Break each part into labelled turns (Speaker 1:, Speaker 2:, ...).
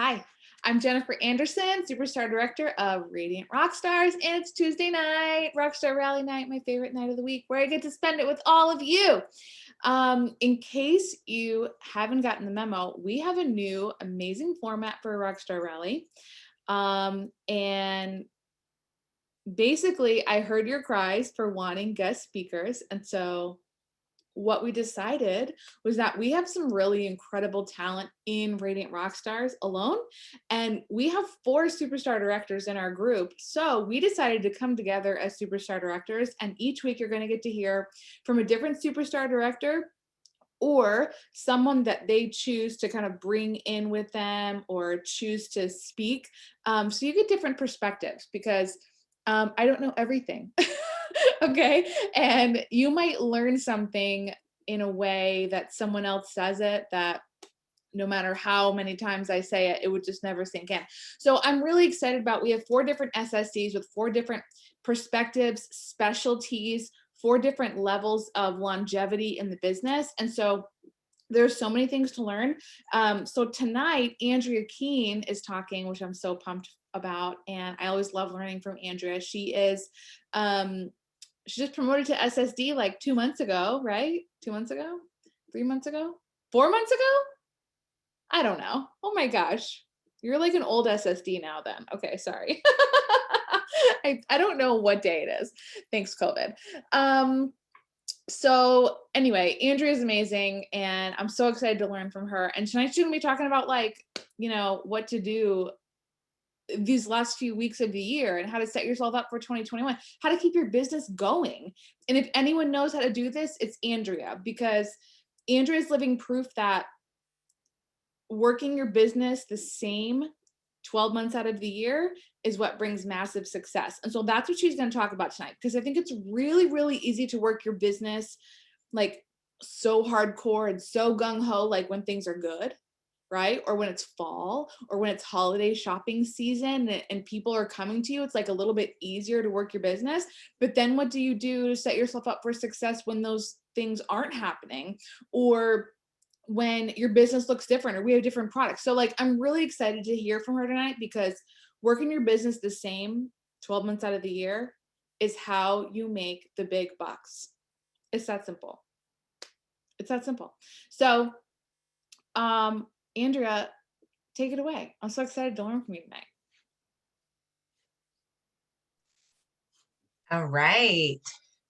Speaker 1: Hi, I'm Jennifer Anderson, Superstar Director of Radiant Rockstars, and it's Tuesday night, Rockstar Rally night, my favorite night of the week, where I get to spend it with all of you. In case you haven't gotten the memo, we have a new amazing format for Rockstar Rally. And basically, I heard your cries for wanting guest speakers, and so what we decided was that we have some really incredible talent in Radiant Rockstars alone, and we have 4 superstar directors in our group. So we decided to come together as superstar directors, and each week you're going to get to hear from a different superstar director or someone that they choose to kind of bring in with them or choose to speak. So you get different perspectives because I don't know everything. Okay. And you might learn something in a way that someone else says it that no matter how many times I say it, it would just never sink in. So I'm really excited about, we have 4 different SSCs with 4 different perspectives, specialties, 4 different levels of longevity in the business. And so there's so many things to learn. So tonight, Andrea Kuehn is talking, which I'm so pumped about. And I always love learning from Andrea. She just promoted to SSD like 2 months ago, right? 2 months ago, 3 months ago, 4 months ago? I don't know. Oh my gosh. You're like an old SSD now then. Okay, sorry. I don't know what day it is. Thanks, COVID. So anyway, Andrea is amazing and I'm so excited to learn from her. And tonight she's gonna be talking about what to do these last few weeks of the year and how to set yourself up for 2021, how to keep your business going. And if anyone knows how to do this, it's Andrea, because Andrea is living proof that working your business the same 12 months out of the year is what brings massive success. And so that's what she's going to talk about tonight, because I think it's really, really easy to work your business like so hardcore and so gung-ho, like when things are good, right? Or when it's fall or when it's holiday shopping season and people are coming to you, it's like a little bit easier to work your business. But then what do you do to set yourself up for success when those things aren't happening, or when your business looks different, or we have different products? So like, I'm really excited to hear from her tonight, because working your business the same 12 months out of the year is how you make the big bucks. It's that simple. It's that simple. So, Andrea, take it away. I'm so excited to learn from you tonight.
Speaker 2: All right.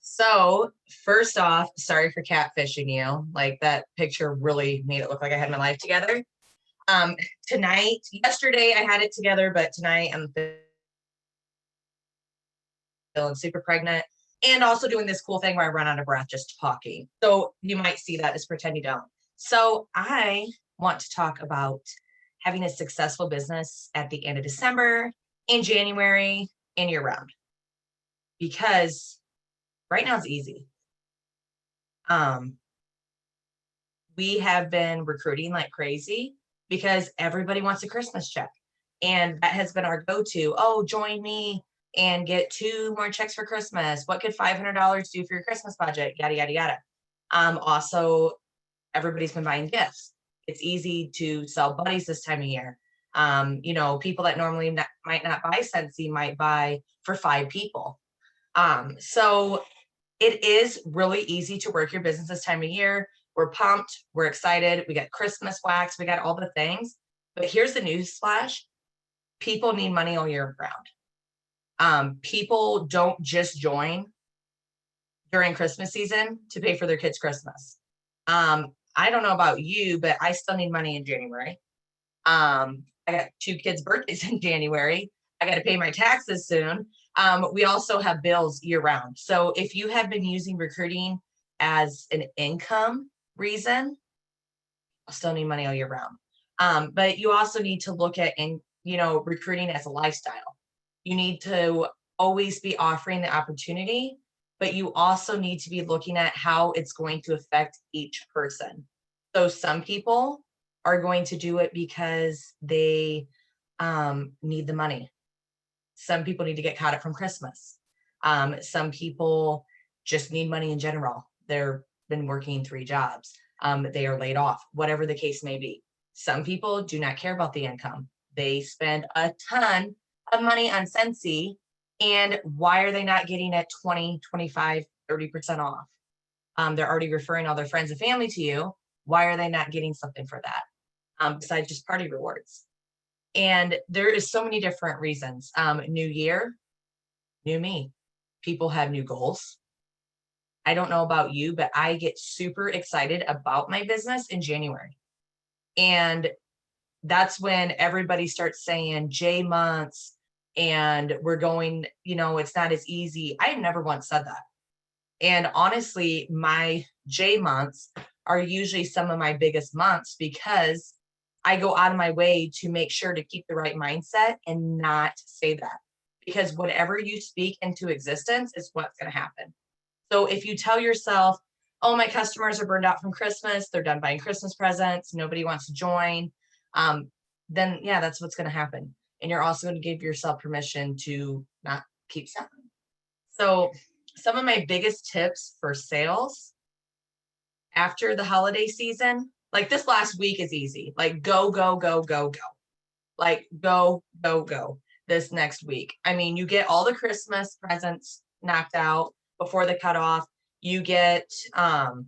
Speaker 2: So first off, sorry for catfishing you. Like, that picture really made it look like I had my life together. Yesterday I had it together, but tonight I'm feeling super pregnant and also doing this cool thing where I run out of breath just talking. So you might see that, just pretend you don't. So I want to talk about having a successful business at the end of December, in January, and year round. Because right now it's easy. We have been recruiting like crazy because everybody wants a Christmas check. And that has been our go-to. Oh, join me and get 2 more checks for Christmas. What could $500 do for your Christmas budget? Yada, yada, yada. Also, everybody's been buying gifts. It's easy to sell buddies this time of year. People that normally might not buy Scentsy might buy for 5 people. So it is really easy to work your business this time of year. We're pumped. We're excited. We got Christmas wax. We got all the things. But here's the news flash. People need money all year round. People don't just join during Christmas season to pay for their kids' Christmas. I don't know about you, but I still need money in January. I got 2 kids' birthdays in January. I got to pay my taxes soon. We also have bills year round. So if you have been using recruiting as an income reason, I still need money all year round. But you also need to look at recruiting as a lifestyle. You need to always be offering the opportunity, but you also need to be looking at how it's going to affect each person. So some people are going to do it because they need the money. Some people need to get caught up from Christmas. Some people just need money in general. They've been working 3 jobs. They are laid off, whatever the case may be. Some people do not care about the income. They spend a ton of money on Scentsy. And why are they not getting it 20, 25, 30% off? They're already referring all their friends and family to you. Why are they not getting something for that? Besides just party rewards. And there is so many different reasons. New year, new me. People have new goals. I don't know about you, but I get super excited about my business in January. And that's when everybody starts saying J months and we're going, it's not as easy. I've never once said that. And honestly, my J months are usually some of my biggest months because I go out of my way to make sure to keep the right mindset and not say that. Because whatever you speak into existence is what's going to happen. So if you tell yourself, oh, my customers are burned out from Christmas, they're done buying Christmas presents, nobody wants to join, then yeah, that's what's going to happen. And you're also going to give yourself permission to not keep selling. So some of my biggest tips for sales after the holiday season, like this last week is easy. Like go, go, go, go, go. Like go, go, go this next week. I mean, you get all the Christmas presents knocked out before the cutoff. You get all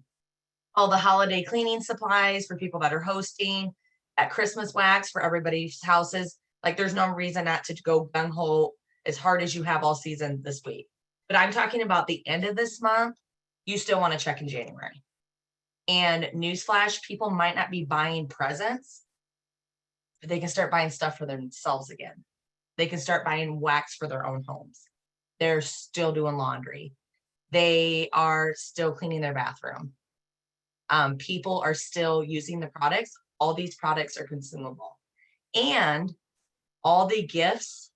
Speaker 2: the holiday cleaning supplies for people that are hosting, at Christmas wax for everybody's houses. Like there's no reason not to go gung ho as hard as you have all season this week. But I'm talking about the end of this month. You still want to check in January. And newsflash, people might not be buying presents, but they can start buying stuff for themselves again. They can start buying wax for their own homes. They're still doing laundry. They are still cleaning their bathroom. People are still using the products. All these products are consumable. And all the gifts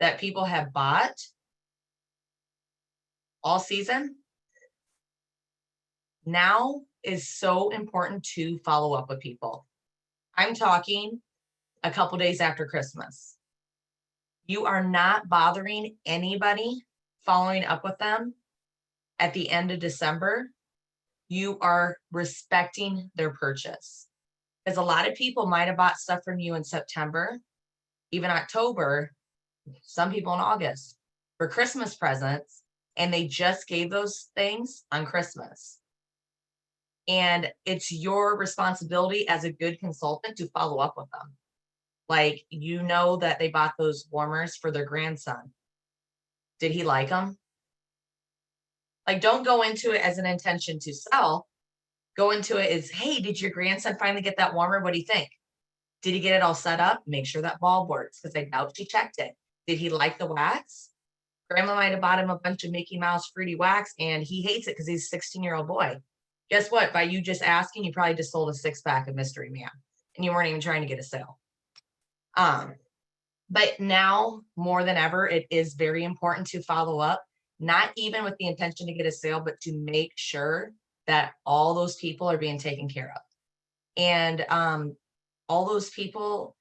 Speaker 2: that people have bought all season now is so important to follow up with people. I'm talking a couple days after Christmas. You are not bothering anybody following up with them at the end of December. You are respecting their purchase. Because a lot of people might have bought stuff from you in September, even October, some people in August for Christmas presents, and they just gave those things on Christmas. And it's your responsibility as a good consultant to follow up with them. Like, that they bought those warmers for their grandson. Did he like them? Like, don't go into it as an intention to sell. Go into it as, hey, did your grandson finally get that warmer? What do you think? Did he get it all set up? Make sure that bulb works, because I doubt she checked it. Did he like the wax? Grandma might have bought him a bunch of Mickey Mouse fruity wax, and he hates it because he's a 16-year-old boy. Guess what? By you just asking, you probably just sold a 6-pack of Mystery Man, and you weren't even trying to get a sale. But now more than ever, it is very important to follow up, not even with the intention to get a sale, but to make sure that all those people are being taken care of. And all those people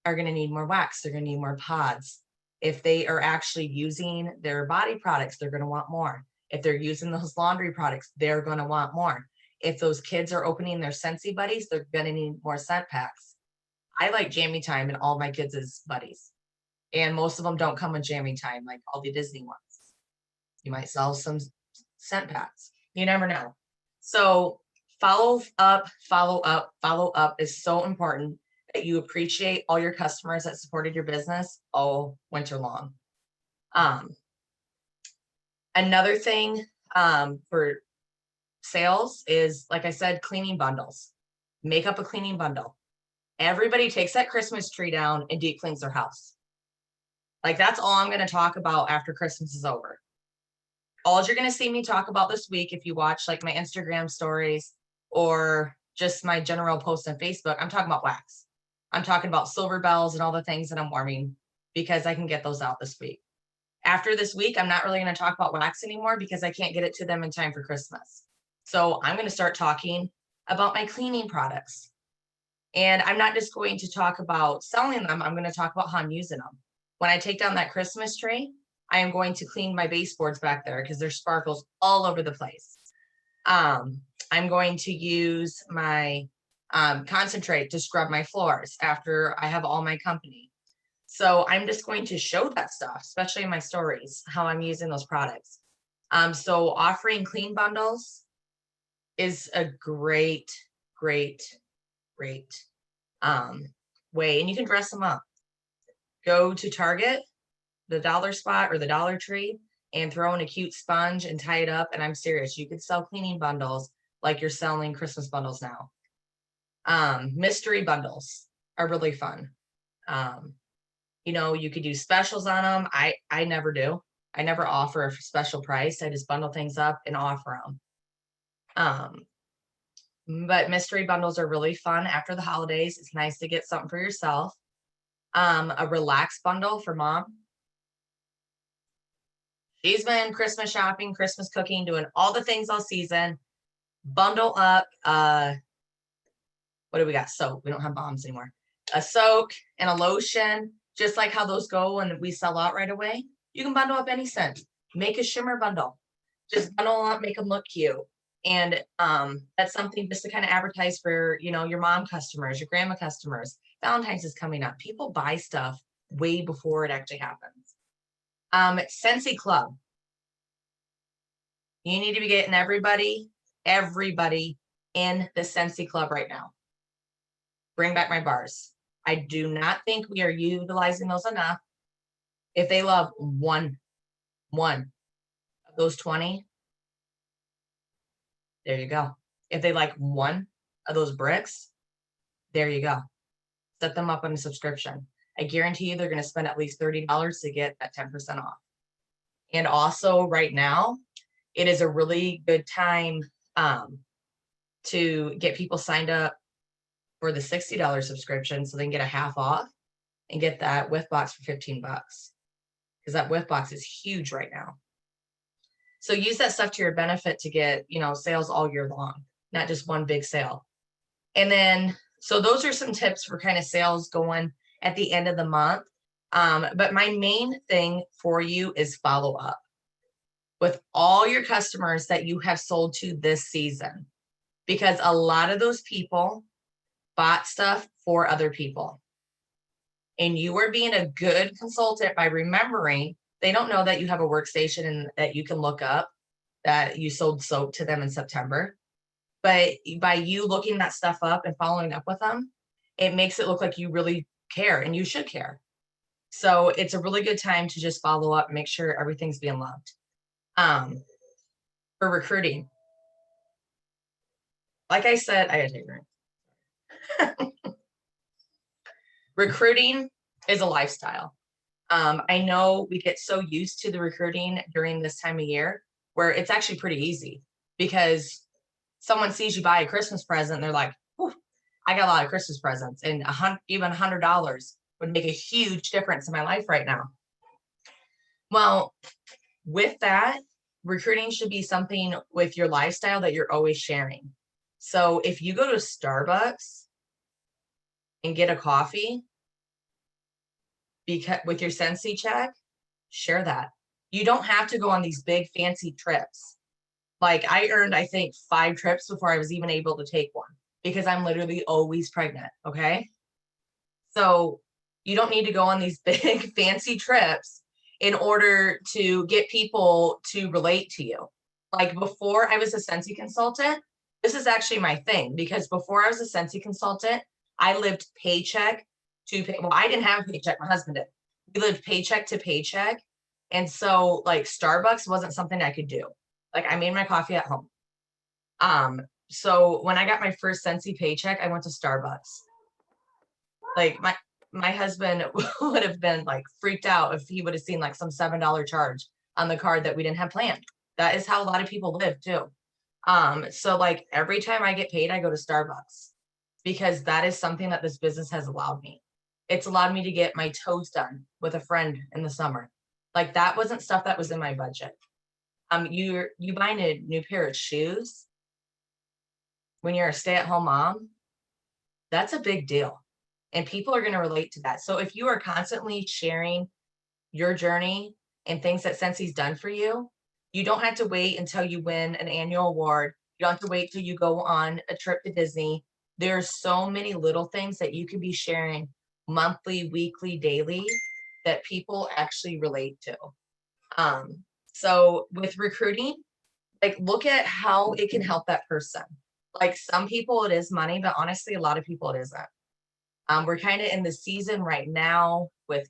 Speaker 2: are going to need more wax. They're going to need more pods. If they are actually using their body products, they're going to want more. If they're using those laundry products, they're going to want more. If those kids are opening their Scentsy buddies, they're going to need more scent packs. I like Jammy Time in all my kids' buddies. And most of them don't come with Jammy Time, like all the Disney ones. You might sell some scent packs. You never know. So follow up is so important, that you appreciate all your customers that supported your business all winter long. Another thing for sales is, like I said, cleaning bundles. Make up a cleaning bundle. Everybody takes that Christmas tree down and deep cleans their house. Like, that's all I'm going to talk about after Christmas is over. All you're going to see me talk about this week, if you watch like my Instagram stories or just my general post on Facebook, I'm talking about wax. I'm talking about silver bells and all the things that I'm warming, because I can get those out this week. After this week, I'm not really going to talk about wax anymore because I can't get it to them in time for Christmas. So I'm going to start talking about my cleaning products. And I'm not just going to talk about selling them. I'm going to talk about how I'm using them. When I take down that Christmas tree, I am going to clean my baseboards back there because there's sparkles all over the place. I'm going to use my concentrate to scrub my floors after I have all my company. So I'm just going to show that stuff, especially in my stories, how I'm using those products. So offering clean bundles is a great, great, great way, and you can dress them up. Go to Target, the dollar spot or the Dollar Tree, and throw in a cute sponge and tie it up. And I'm serious, you could sell cleaning bundles like you're selling Christmas bundles now. Mystery bundles are really fun. You know, you could do specials on them. I never do. I never offer a special price. I just bundle things up and offer them. But mystery bundles are really fun after the holidays. It's nice to get something for yourself. A relax bundle for mom. She's been Christmas shopping, Christmas cooking, doing all the things all season. Bundle up. What do we got? Soap. We don't have bombs anymore. A soak and a lotion, just like how those go and we sell out right away. You can bundle up any scent. Make a shimmer bundle. Just bundle up, make them look cute. And that's something just to kind of advertise for, you know, your mom customers, your grandma customers. Valentine's is coming up. People buy stuff way before it actually happens. Scentsy Club. You need to be getting everybody in the Scentsy Club right now. Bring back my bars. I do not think we are utilizing those enough. If they love one of those 20, there you go. If they like one of those bricks, there you go. Set them up on a subscription. I guarantee you they're going to spend at least $30 to get that 10% off. And also right now, it is a really good time to get people signed up for the $60 subscription so they can get a half off and get that whiff box for 15 bucks. Because that whiff box is huge right now. So use that stuff to your benefit to get, you know, sales all year long, not just one big sale. And then, so those are some tips for kind of sales going at the end of the month. But my main thing for you is follow up with all your customers that you have sold to this season, because a lot of those people bought stuff for other people. And you are being a good consultant by remembering they don't know that you have a workstation and that you can look up that you sold soap to them in September. But by you looking that stuff up and following up with them, it makes it look like you really care, and you should care. So it's a really good time to just follow up and make sure everything's being loved. For recruiting, like I said, I gotta take a drink. Recruiting is a lifestyle. I know we get so used to the recruiting during this time of year where it's actually pretty easy, because someone sees you buy a Christmas present and they're like, I got a lot of Christmas presents, and even $100 would make a huge difference in my life right now. Well, with that, recruiting should be something with your lifestyle that you're always sharing. So if you go to Starbucks and get a coffee with your Scentsy check, share that. You don't have to go on these big fancy trips. Like I earned, I think, 5 trips before I was even able to take one, because I'm literally always pregnant. Okay. So you don't need to go on these big fancy trips in order to get people to relate to you. Like before I was a Scentsy consultant, this is actually my thing, because before I was a Scentsy consultant, I lived paycheck to pay. Well, I didn't have a paycheck. My husband did. We lived paycheck to paycheck. And so like Starbucks wasn't something I could do. Like I made my coffee at home. So when I got my first Scentsy paycheck, I went to Starbucks. Like my husband would have been like freaked out if he would have seen like some $7 charge on the card that we didn't have planned. That is how a lot of people live too. So like every time I get paid, I go to Starbucks, because that is something that this business has allowed me. It's allowed me to get my toes done with a friend in the summer. Like that wasn't stuff that was in my budget. You buying a new pair of shoes when you're a stay-at-home mom, that's a big deal. And people are going to relate to that. So if you are constantly sharing your journey and things that Scentsy's done for you, you don't have to wait until you win an annual award. You don't have to wait till you go on a trip to Disney. There's so many little things that you could be sharing monthly, weekly, daily that people actually relate to. So with recruiting, like look at how it can help that person. Like some people it is money, but honestly, a lot of people it isn't. We're kind of in the season right now with,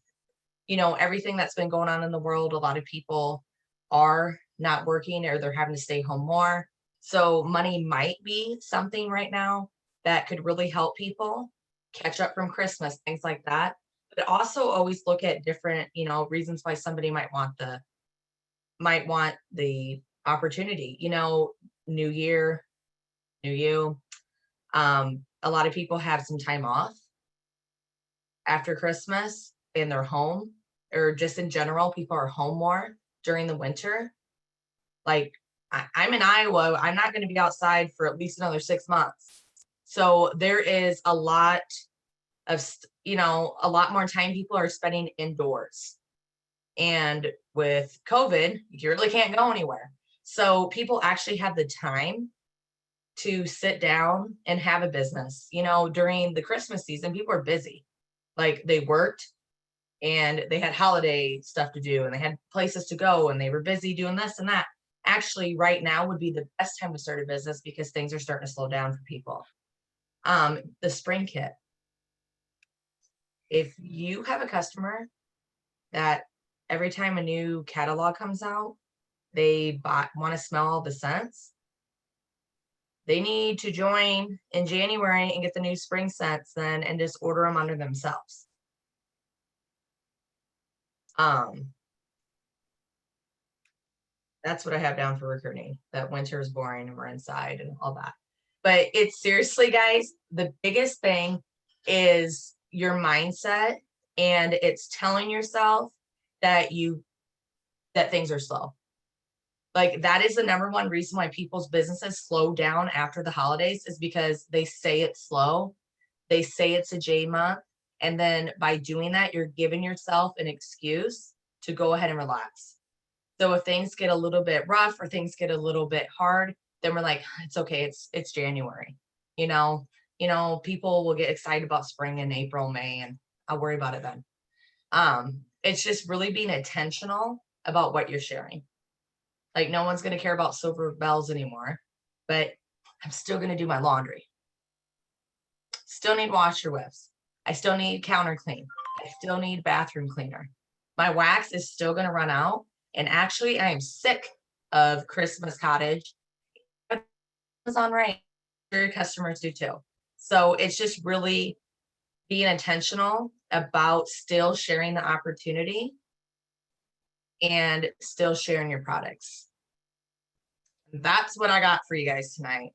Speaker 2: everything that's been going on in the world. A lot of people are not working or they're having to stay home more. So money might be something right now that could really help people catch up from Christmas, things like that. But also always look at different, reasons why somebody might want the opportunity, new year, new you. A lot of people have some time off after Christmas and they're home, or just in general, people are home more during the winter. Like I'm in Iowa, I'm not going to be outside for at least another 6 months. So there is a lot of, a lot more time people are spending indoors. And with COVID, you really can't go anywhere. So people actually have the time to sit down and have a business. During the Christmas season, people are busy. Like they worked and they had holiday stuff to do and they had places to go and they were busy doing this and that. Actually, right now would be the best time to start a business because things are starting to slow down for people. The spring kit. If you have a customer that every time a new catalog comes out, they want to smell all the scents, they need to join in January and get the new spring scents then and just order them under themselves. That's what I have down for recruiting, that winter is boring and we're inside and all that. But it's seriously, guys, the biggest thing is your mindset, and it's telling yourself that things are slow. Like that is the number one reason why people's businesses slow down after the holidays, is because they say it's slow. They say it's a J month. And then by doing that, you're giving yourself an excuse to go ahead and relax. So if things get a little bit rough or things get a little bit hard, then we're like, it's okay. It's January. People will get excited about spring in April, May, and I'll worry about it then. It's just really being intentional about what you're sharing. Like no one's going to care about silver bells anymore, but I'm still going to do my laundry. Still need washer whips. I still need counter clean. I still need bathroom cleaner. My wax is still going to run out. And actually, I am sick of Christmas cottage. Amazon, right? Your customers do too. So it's just really being intentional about still sharing the opportunity and still sharing your products. That's what I got for you guys tonight.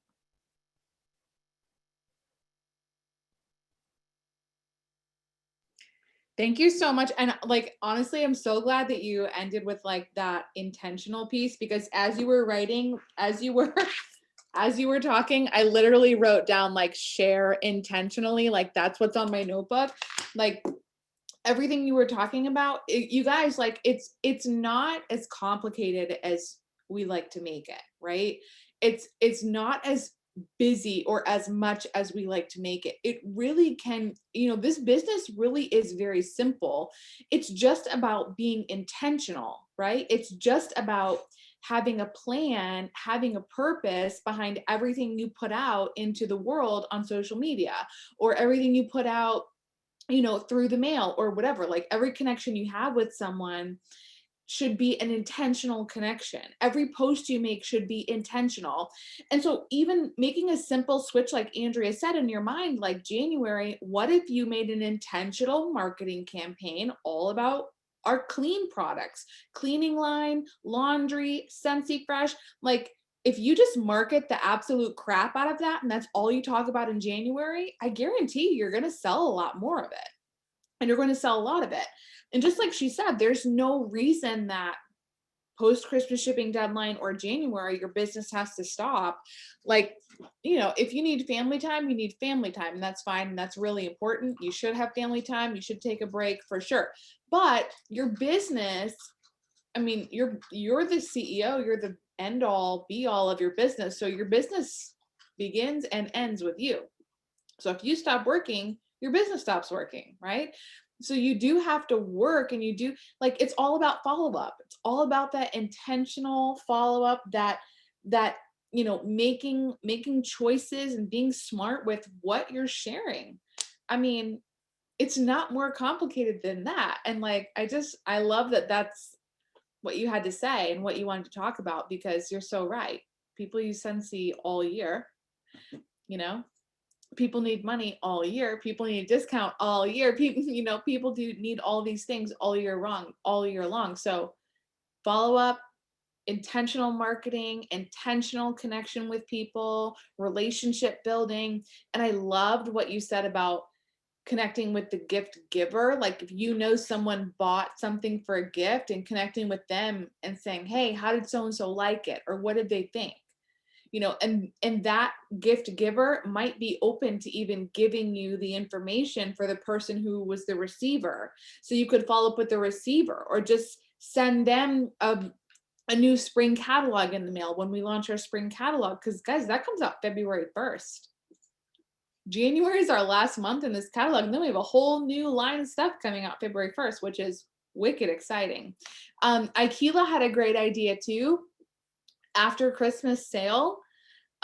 Speaker 1: Thank you so much. And like, honestly, I'm so glad that you ended with like that intentional piece, because as you were writing, as you were talking, I literally wrote down like share intentionally. Like that's what's on my notebook. Like everything you were talking about, you guys, like it's not as complicated as we like to make it, right? It's not as busy or as much as we like to make it. It really can, this business really is very simple. It's just about being intentional, right? It's just about having a plan, having a purpose behind everything you put out into the world on social media, or everything you put out, through the mail or whatever. Like every connection you have with someone should be an intentional connection. Every post you make should be intentional. And so even making a simple switch, like Andrea said, in your mind, like January, what if you made an intentional marketing campaign all about our clean products, cleaning line, laundry, Scentsy Fresh? Like if you just market the absolute crap out of that and that's all you talk about in January, I guarantee you're going to sell a lot more of it. And you're going to sell a lot of it. And just like she said, there's no reason that post-Christmas shipping deadline or January, your business has to stop. Like, if you need family time, you need family time, and that's fine. And that's really important. You should have family time. You should take a break for sure. But your business, I mean, you're the CEO, you're the end all be all of your business. So your business begins and ends with you. So if you stop working, your business stops working, right? So you do have to work, and you do, like, it's all about follow-up. It's all about that intentional follow-up, that making choices and being smart with what you're sharing. I mean, it's not more complicated than that. And like, I love that that's what you had to say and what you wanted to talk about, because you're so right. People use Scentsy all year, you know, people need money all year. People need a discount all year. People, people do need all these things all year long. So follow up, intentional marketing, intentional connection with people, relationship building. And I loved what you said about connecting with the gift giver. Like, if you know someone bought something for a gift, and connecting with them and saying, hey, how did so and so like it, or what did they think? And that gift giver might be open to even giving you the information for the person who was the receiver. So you could follow up with the receiver, or just send them a new spring catalog in the mail when we launch our spring catalog. Because guys, that comes out February 1st. January is our last month in this catalog, and then we have a whole new line of stuff coming out February 1st, which is wicked exciting. Ikela had a great idea too, after Christmas sale.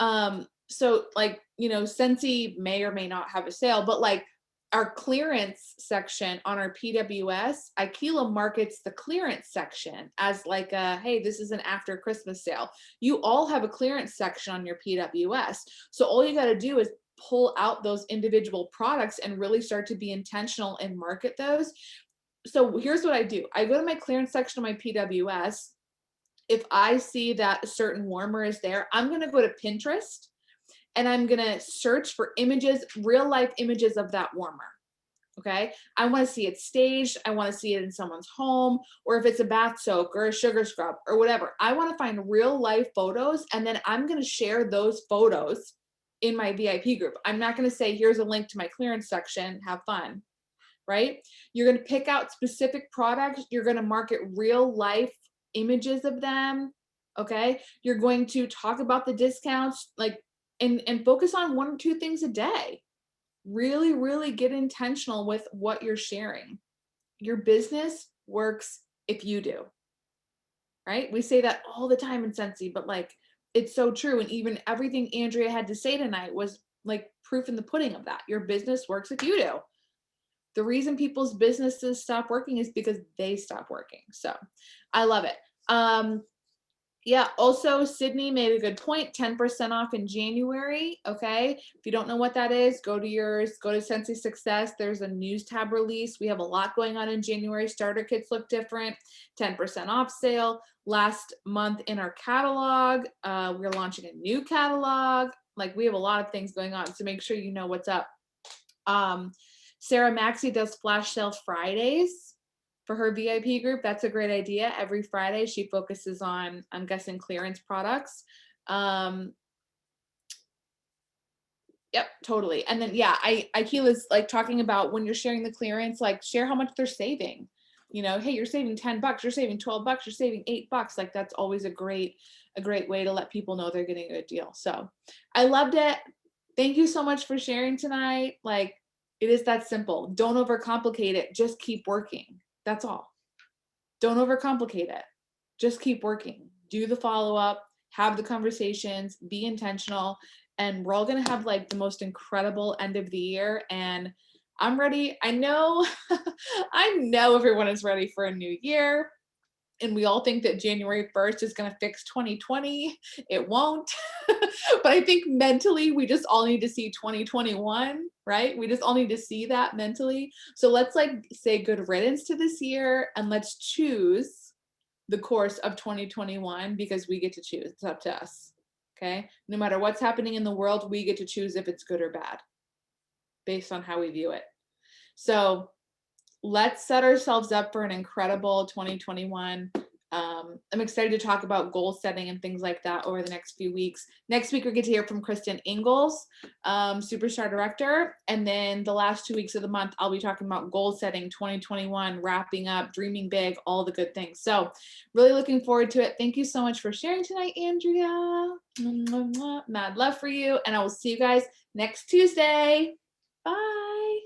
Speaker 1: So like, Scentsy may or may not have a sale, but like, our clearance section on our PWS, Ikela markets the clearance section as like hey, this is an after Christmas sale. You all have a clearance section on your PWS. So all you got to do is pull out those individual products and really start to be intentional and market those. So here's what I do. I go to my clearance section of my PWS. If I see that a certain warmer is there, I'm going to go to Pinterest, and I'm going to search for images, real life images of that warmer. Okay. I want to see it staged. I want to see it in someone's home, or if it's a bath soak or a sugar scrub or whatever. I want to find real life photos, and then I'm going to share those photos in my VIP group. I'm not going to say, here's a link to my clearance section, have fun, right? You're going to pick out specific products. You're going to market real life images of them. Okay. You're going to talk about the discounts, like, and focus on 1 or 2 things a day. Really, really get intentional with what you're sharing. Your business works if you do, right? We say that all the time in Scentsy, but like, it's so true. And even everything Andrea had to say tonight was like proof in the pudding of that. Your business works if you do. The reason people's businesses stop working is because they stop working. So I love it. Yeah, also Sydney made a good point, 10% off in January, okay? If you don't know what that is, go to yours, go to Scentsy Success. There's a news tab release. We have a lot going on in January. Starter kits look different, 10% off sale. Last month in our catalog, we're launching a new catalog. Like, we have a lot of things going on, so make sure you know what's up. Sarah Maxey does flash sale Fridays for her VIP group. That's a great idea. Every Friday she focuses on, I'm guessing, clearance products. Yep, totally. And then yeah, Ikela's like talking about, when you're sharing the clearance, like, share how much they're saving. Hey, you're saving $10, you're saving $12, you're saving $8. Like, that's always a great way to let people know they're getting a good deal. So I loved it. Thank you so much for sharing tonight. Like, it is that simple. Don't overcomplicate it. Just keep working. That's all. Don't overcomplicate it. Just keep working. Do the follow-up, have the conversations, be intentional, and we're all going to have like the most incredible end of the year. And I'm ready. I know, I know everyone is ready for a new year. And we all think that January 1st is going to fix 2020. It won't. But I think mentally, we just all need to see 2021, right? We just all need to see that mentally. So let's like say good riddance to this year, and let's choose the course of 2021, because we get to choose. It's up to us. Okay. No matter what's happening in the world, we get to choose if it's good or bad based on how we view it. So let's set ourselves up for an incredible 2021. I'm excited to talk about goal setting and things like that over the next few weeks. Next week, we get to hear from Kristen Ingalls, SuperStar Director. And then the last 2 weeks of the month, I'll be talking about goal setting 2021, wrapping up, dreaming big, all the good things. So really looking forward to it. Thank you so much for sharing tonight, Andrea. Mad love for you. And I will see you guys next Tuesday. Bye.